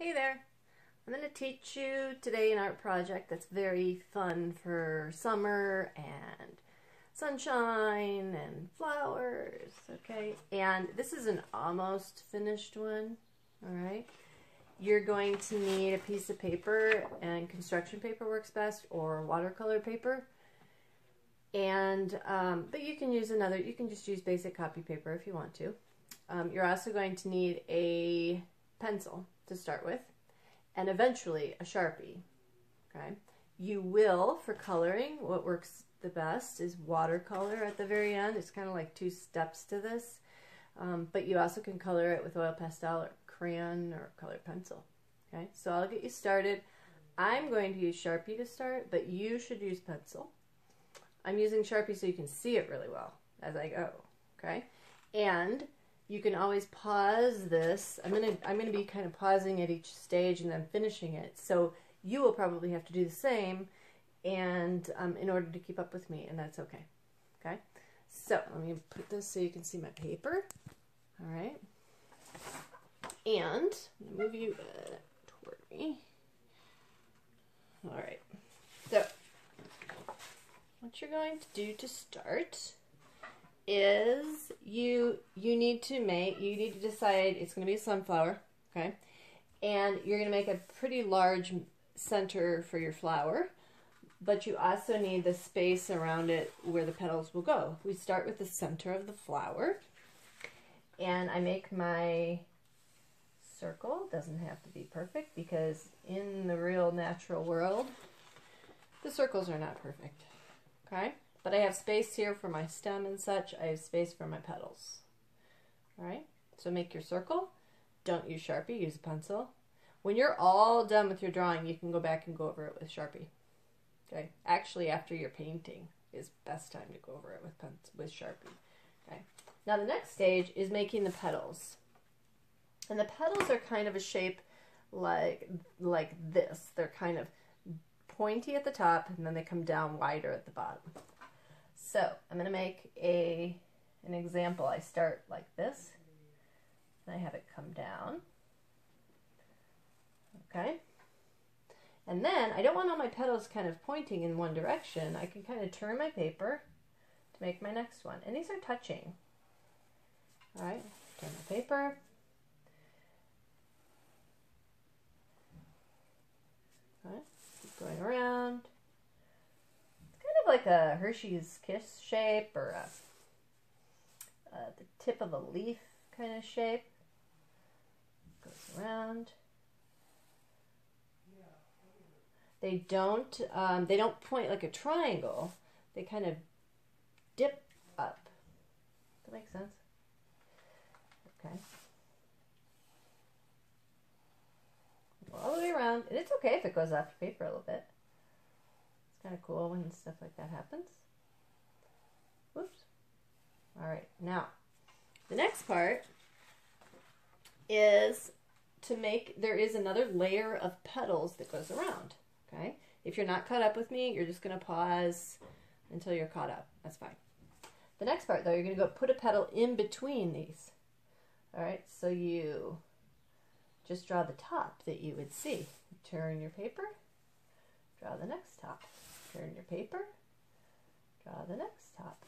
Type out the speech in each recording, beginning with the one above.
Hey there! I'm going to teach you today an art project that's very fun for summer and sunshine and flowers, okay? And this is an almost finished one, alright? You're going to need a piece of paper, and construction paper works best, or watercolor paper. And, but you can use you can just use basic copy paper if you want to. You're also going to need a pencil to start with, and eventually a Sharpie, okay? You will, for coloring, what works the best is watercolor at the very end. It's kind of like two steps to this, but you also can color it with oil pastel or crayon or colored pencil, okay? So I'll get you started. I'm going to use Sharpie to start, but you should use pencil. I'm using Sharpie so you can see it really well as I go, okay? And you can always pause this. I'm gonna be kind of pausing at each stage and then finishing it. So you will probably have to do the same, and in order to keep up with me, and that's okay. Okay. So let me put this so you can see my paper. All right. And I'm gonna move you toward me. All right. So what you're going to do to start is you need to decide it's going to be a sunflower, okay? And you're going to make a pretty large center for your flower, but you also need the space around it where the petals will go. We start with the center of the flower, and I make my circle. Doesn't have to be perfect, because in the real natural world, the circles are not perfect, okay? But I have space here for my stem and such. I have space for my petals. All right, so make your circle. Don't use Sharpie, use a pencil. When you're all done with your drawing, you can go back and go over it with Sharpie. Okay, actually after your painting is best time to go over it with Sharpie. Okay, now the next stage is making the petals. And the petals are kind of a shape like this. They're kind of pointy at the top, and then they come down wider at the bottom. So I'm going to make an example. I start like this, and I have it come down. Okay. And then I don't want all my petals kind of pointing in one direction. I can kind of turn my paper to make my next one. And these are touching. All right, turn my paper. All right, keep going around. Like a Hershey's Kiss shape, or the tip of a leaf kind of shape. Goes around. They don't point like a triangle. They kind of dip up. Does that make sense? Okay. Go all the way around, and it's okay if it goes off your paper a little bit. Kind of cool when stuff like that happens. Whoops. All right, now the next part is to make, there is another layer of petals that goes around, okay? If you're not caught up with me, you're just going to pause until you're caught up. That's fine. The next part, though, you're going to go put a petal in between these. All right, so you just draw the top that you would see. Turn your paper, draw the next top. Turn your paper, draw the next top.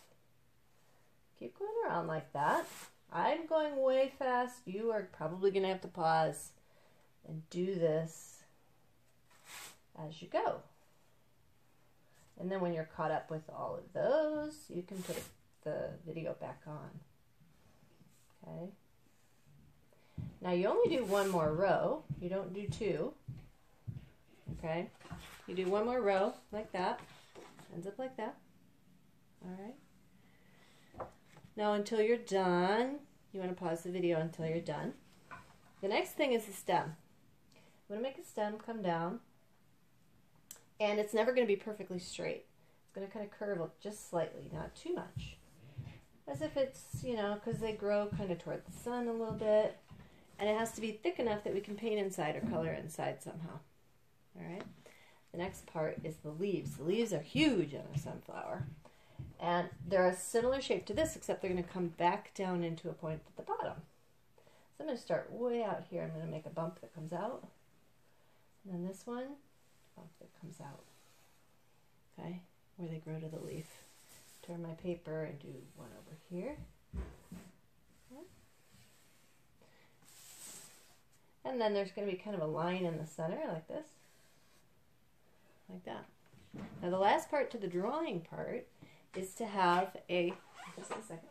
Keep going around like that. I'm going way fast. You are probably going to have to pause and do this as you go. And then when you're caught up with all of those, you can put the video back on. Okay. Now you only do one more row. You don't do two. Okay. You do one more row like that. Ends up like that. All right. Now until you're done, you want to pause the video until you're done. The next thing is the stem. I'm going to make a stem come down, and it's never going to be perfectly straight. It's going to kind of curve just slightly, not too much. As if it's, you know, because they grow kind of toward the sun a little bit, and it has to be thick enough that we can paint inside or color inside somehow. All right. The next part is the leaves. The leaves are huge on a sunflower. And they're a similar shape to this, except they're going to come back down into a point at the bottom. So I'm going to start way out here. I'm going to make a bump that comes out. And then this one, bump that comes out. Okay, where they grow to the leaf. Turn my paper and do one over here. And then there's going to be kind of a line in the center like this. Like that. Now the last part to the drawing part is to have a, just a second,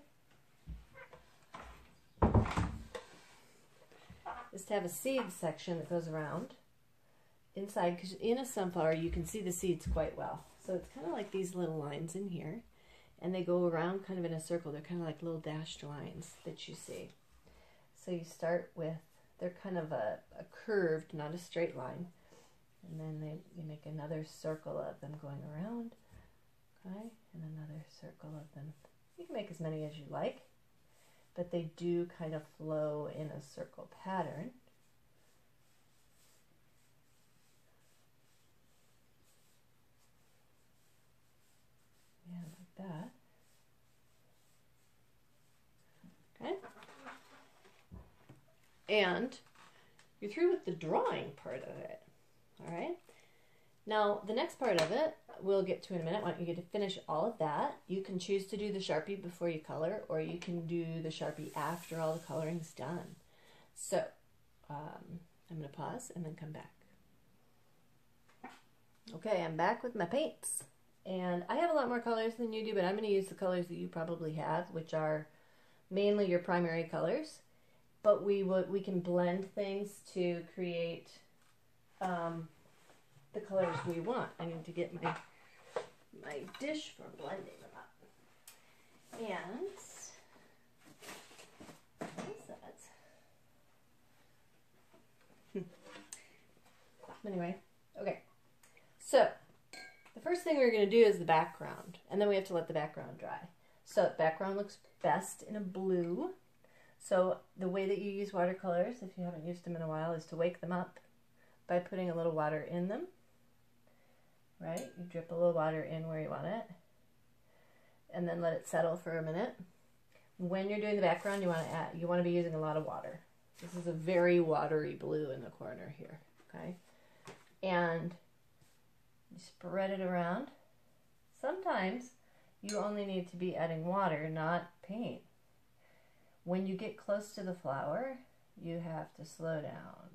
is to have a seed section that goes around inside, because in a sunflower you can see the seeds quite well. So it's kind of like these little lines in here, and they go around kind of in a circle. They're kind of like little dashed lines that you see. So you start with, they're kind of a curved, not a straight line. And then you make another circle of them going around, okay, and another circle of them. You can make as many as you like, but they do kind of flow in a circle pattern. Yeah, like that. Okay. And you're through with the drawing part of it. All right. Now, the next part of it we'll get to in a minute. Once you get to finish all of that, you can choose to do the Sharpie before you color, or you can do the Sharpie after all the coloring's done. So, I'm going to pause and then come back. Okay, I'm back with my paints. And I have a lot more colors than you do, but I'm going to use the colors that you probably have, which are mainly your primary colors. But we can blend things to create the colors we want. I need to get my dish for blending them up. And what's that? Anyway, okay. So the first thing we're going to do is the background, and then we have to let the background dry. So the background looks best in a blue. So the way that you use watercolors, if you haven't used them in a while, is to wake them up by putting a little water in them. Right? You drip a little water in where you want it, and then let it settle for a minute. When you're doing the background, you want to be using a lot of water. This is a very watery blue in the corner here. Okay, and you spread it around. Sometimes you only need to be adding water, not paint. When you get close to the flower, you have to slow down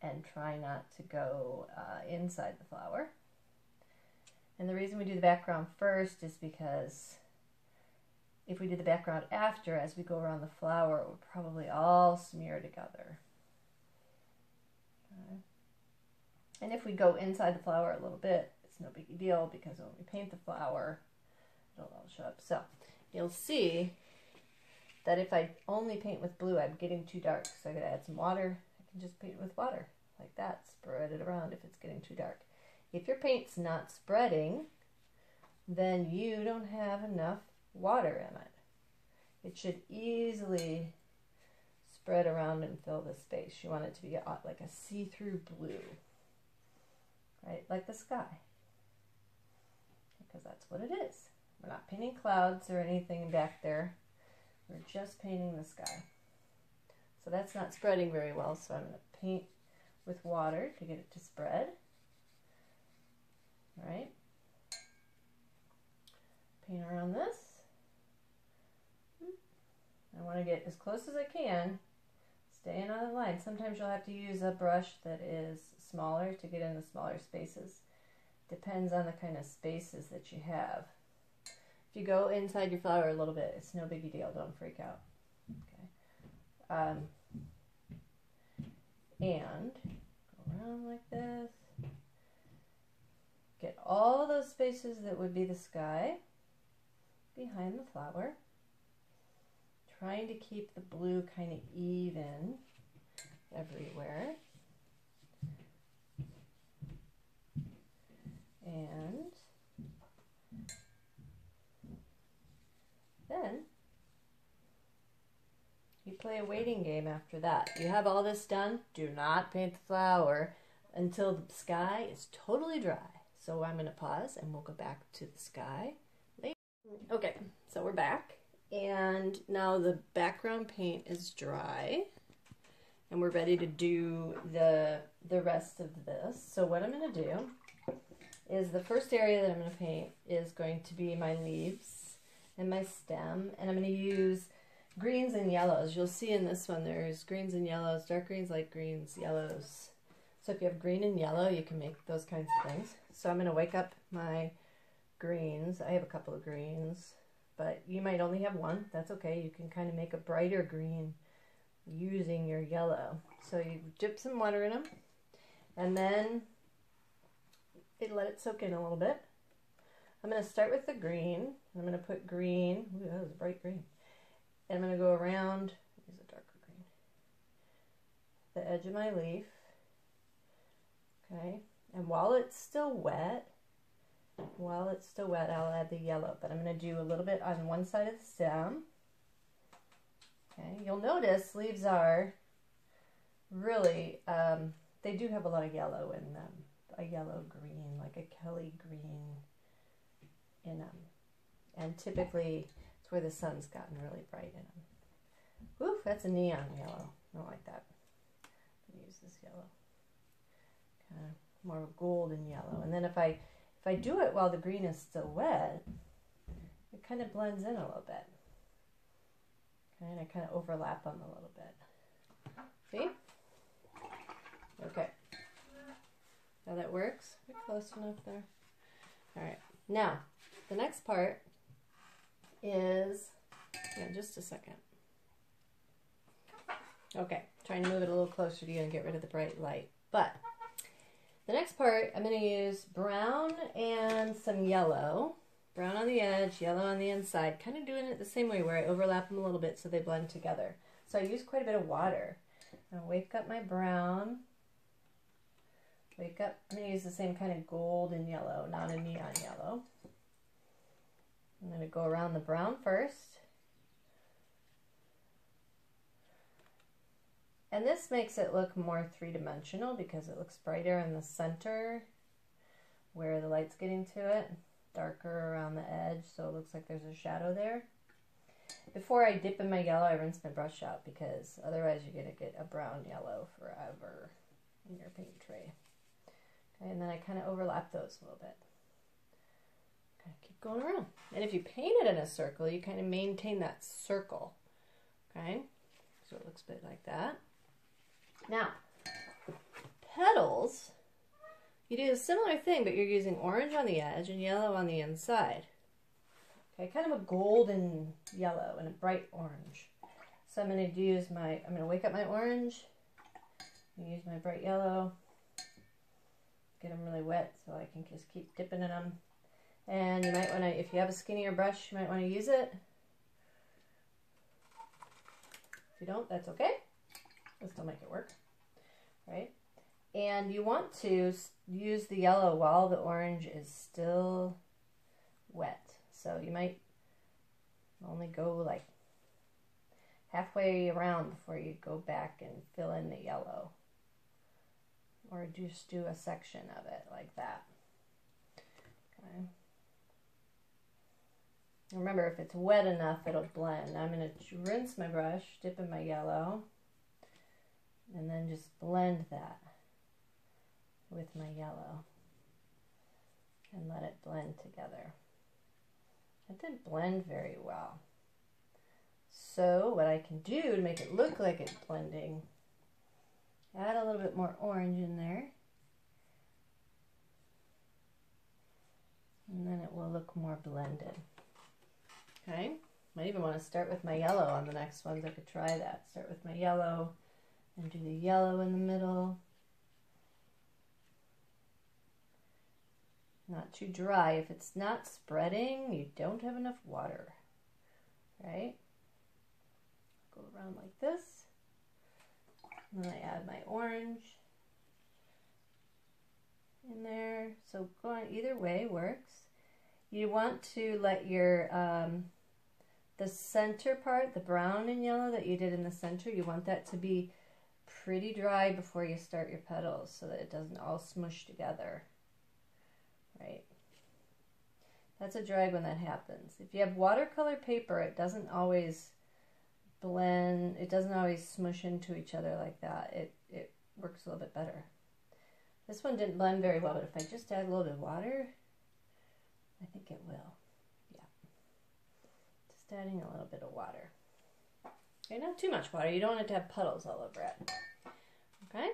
and try not to go inside the flower. And the reason we do the background first is because if we do the background after, as we go around the flower, it would probably all smear together. Okay. And if we go inside the flower a little bit, it's no big deal, because when we paint the flower, it'll all show up. So you'll see that if I only paint with blue, I'm getting too dark. So I'm going to add some water. I can just paint with water like that. Spread it around if it's getting too dark. If your paint's not spreading, then you don't have enough water in it. It should easily spread around and fill the space. You want it to be like a see-through blue, right? Like the sky, because that's what it is. We're not painting clouds or anything back there. We're just painting the sky. So that's not spreading very well, so I'm going to paint with water to get it to spread. All right. Paint around this. I want to get as close as I can, staying on the line. Sometimes you'll have to use a brush that is smaller to get in the smaller spaces. Depends on the kind of spaces that you have. If you go inside your flower a little bit, it's no biggie deal. Don't freak out. Okay. And go around like this. Get all those spaces that would be the sky behind the flower. Trying to keep the blue kind of even everywhere. And then you play a waiting game after that. You have all this done. Do not paint the flower until the sky is totally dry. So I'm going to pause and we'll go back to the sky later. Okay, so we're back. And now the background paint is dry. And we're ready to do the rest of this. So what I'm going to do is the first area that I'm going to paint is going to be my leaves and my stem. And I'm going to use greens and yellows. You'll see in this one there's greens and yellows, dark greens, light greens, yellows. So if you have green and yellow, you can make those kinds of things. So I'm going to wake up my greens. I have a couple of greens, but you might only have one. That's okay. You can kind of make a brighter green using your yellow. So you dip some water in them, and then let it soak in a little bit. I'm going to start with the green. I'm going to put green. Ooh, that was bright green. And I'm going to go around, use a darker green, the edge of my leaf. Okay, and while it's still wet, I'll add the yellow. But I'm going to do a little bit on one side of the stem. Okay, you'll notice leaves are really, they do have a lot of yellow in them. A yellow green, like a Kelly green in them. And typically it's where the sun's gotten really bright in them. Oof, that's a neon yellow. I don't like that. I'm going to use this yellow. Kind of more of a golden yellow. And then if I do it while the green is still wet, it kind of blends in a little bit. Okay, and I kind of overlap them a little bit. See? Okay. How that works? We're close enough there. All right. Now, the next part is, just a second. Okay, trying to move it a little closer to you and get rid of the bright light. But the next part, I'm going to use brown and some yellow. Brown on the edge, yellow on the inside. Kind of doing it the same way where I overlap them a little bit so they blend together. So I use quite a bit of water. I'm going to wake up my brown. Wake up. I'm going to use the same kind of gold and yellow, not a neon yellow. I'm going to go around the brown first. And this makes it look more three-dimensional because it looks brighter in the center where the light's getting to it, darker around the edge, so it looks like there's a shadow there. Before I dip in my yellow, I rinse my brush out because otherwise you're going to get a brown yellow forever in your paint tray. Okay, and then I kind of overlap those a little bit. Kind of keep going around. And if you paint it in a circle, you kind of maintain that circle. Okay, so it looks a bit like that. Now, the petals, you do a similar thing, but you're using orange on the edge and yellow on the inside. Okay, kind of a golden yellow and a bright orange. So I'm going to use I'm going to wake up my orange, use my bright yellow, get them really wet so I can just keep dipping in them. And you might want to, if you have a skinnier brush, you might want to use it. If you don't, that's okay. We'll still make it work, right? And you want to use the yellow while the orange is still wet. So you might only go like halfway around before you go back and fill in the yellow. Or just do a section of it like that. Okay. Remember, if it's wet enough, it'll blend. I'm going to rinse my brush, dip in my yellow, and then just blend that with my yellow and let it blend together. It didn't blend very well. So what I can do to make it look like it's blending, add a little bit more orange in there. And then it will look more blended. Okay, might even want to start with my yellow on the next ones. I could try that. Start with my yellow and do the yellow in the middle. Not too dry. If it's not spreading, you don't have enough water, right? Go around like this. And then I add my orange in there. So going either way works. You want to let your the center part, the brown and yellow that you did in the center, you want that to be pretty dry before you start your petals so that it doesn't all smush together, right? That's a drag when that happens. If you have watercolor paper, it doesn't always blend, it doesn't always smush into each other like that. It works a little bit better. This one didn't blend very well, but if I just add a little bit of water, I think it will. Yeah. Just adding a little bit of water. Okay, not too much water. You don't want it to have puddles all over it. Okay?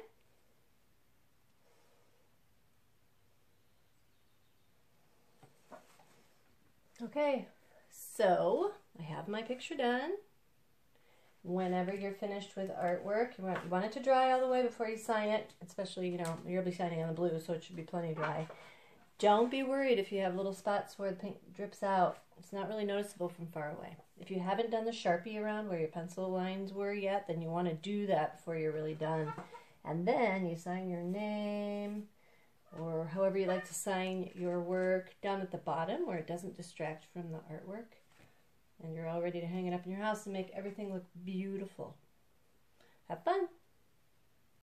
Okay, so I have my picture done. Whenever you're finished with artwork, you want it to dry all the way before you sign it, especially, you know, you'll be signing on the blue, so it should be plenty dry. Don't be worried if you have little spots where the paint drips out. It's not really noticeable from far away. If you haven't done the Sharpie around where your pencil lines were yet, then you want to do that before you're really done. And then you sign your name, or however you like to sign your work, down at the bottom where it doesn't distract from the artwork. And you're all ready to hang it up in your house and make everything look beautiful. Have fun!